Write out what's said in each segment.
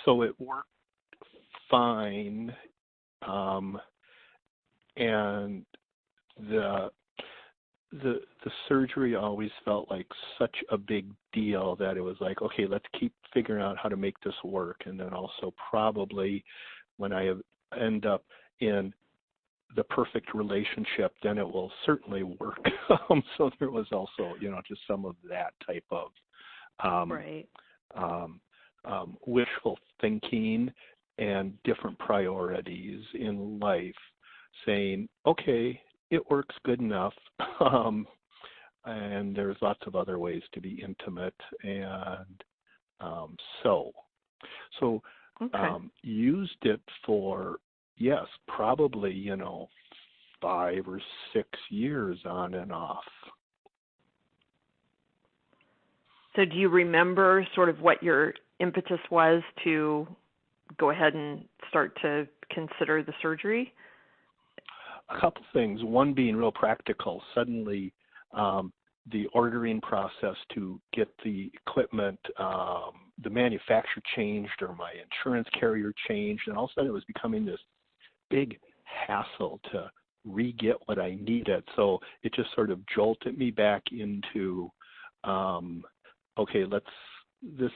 so it worked fine, and the surgery always felt like such a big deal that it was like, okay, let's keep figuring out how to make this work. And then also probably when I end up in the perfect relationship, then it will certainly work. So there was also, just some of that type of right. Wishful thinking and different priorities in life, saying, okay, it works good enough, and there's lots of other ways to be intimate, and so Okay. used it for, yes, probably 5 or 6 years on and off. So do you remember sort of what your impetus was to go ahead and start to consider the surgery? A couple things. One being real practical. Suddenly, the ordering process to get the equipment, the manufacturer changed or my insurance carrier changed, and all of a sudden it was becoming this big hassle to re-get what I needed. So it just sort of jolted me back into, okay, this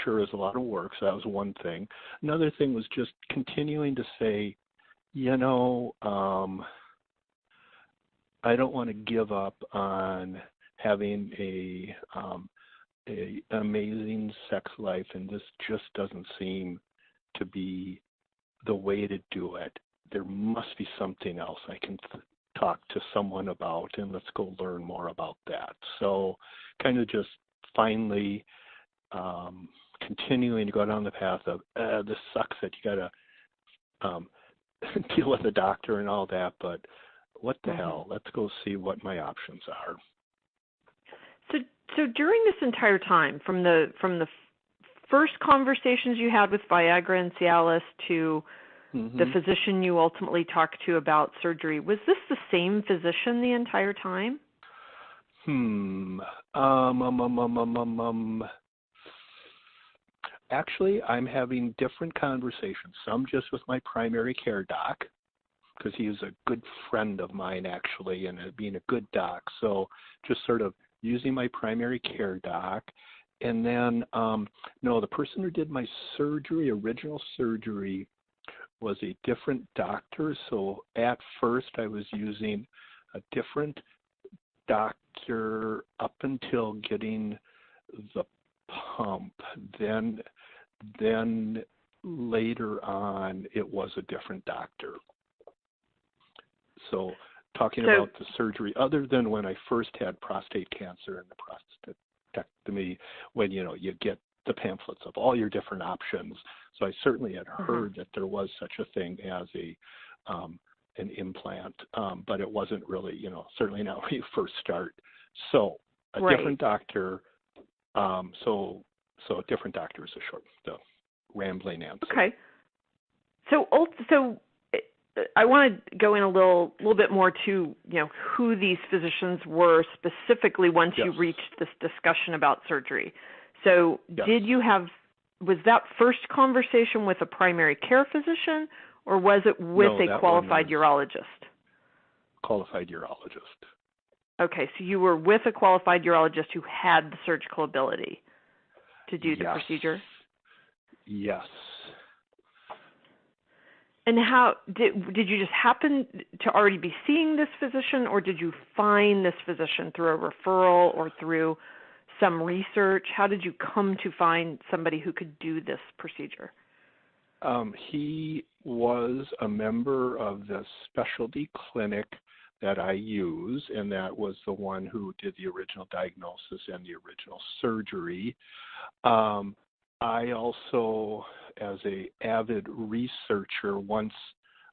sure is a lot of work. So that was one thing. Another thing was just continuing to say, I don't want to give up on having a amazing sex life, and this just doesn't seem to be the way to do it. There must be something else I can talk to someone about, and let's go learn more about that. So kind of just finally continuing to go down the path of this sucks that you got to deal with a doctor and all that, but what the hell? Let's go see what my options are. So during this entire time, from the first conversations you had with Viagra and Cialis to the physician you ultimately talked to about surgery, was this the same physician the entire time? Actually, I'm having different conversations, some just with my primary care doc, because he is a good friend of mine, actually, and being a good doc. So just sort of using my primary care doc. And then, no, the person who did my surgery, original surgery, was a different doctor. So at first I was using a different doctor up until getting the pump. Then later on, it was a different doctor. So talking about the surgery, other than when I first had prostate cancer and the prostatectomy, when, you get the pamphlets of all your different options. So I certainly had heard that there was such a thing as an implant, but it wasn't really, certainly not when you first start. So a different doctor, so a different doctor is the rambling answer. Okay. So I want to go in a little bit more to, who these physicians were specifically once you reached this discussion about surgery. So was that first conversation with a primary care physician, or was it with a qualified urologist? Qualified urologist. Okay, so you were with a qualified urologist who had the surgical ability to do the procedure? Yes. And how did you just happen to already be seeing this physician, or did you find this physician through a referral or through some research? How did you come to find somebody who could do this procedure? He was a member of the specialty clinic that I use, and that was the one who did the original diagnosis and the original surgery. I also, as an avid researcher, once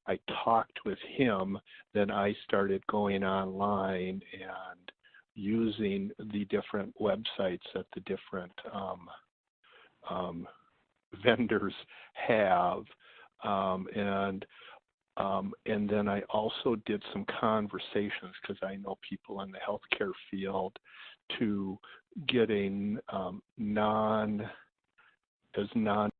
I talked with him, then I started going online and using the different websites that the different vendors have, and then I also did some conversations, because I know people in the healthcare field, to get a as non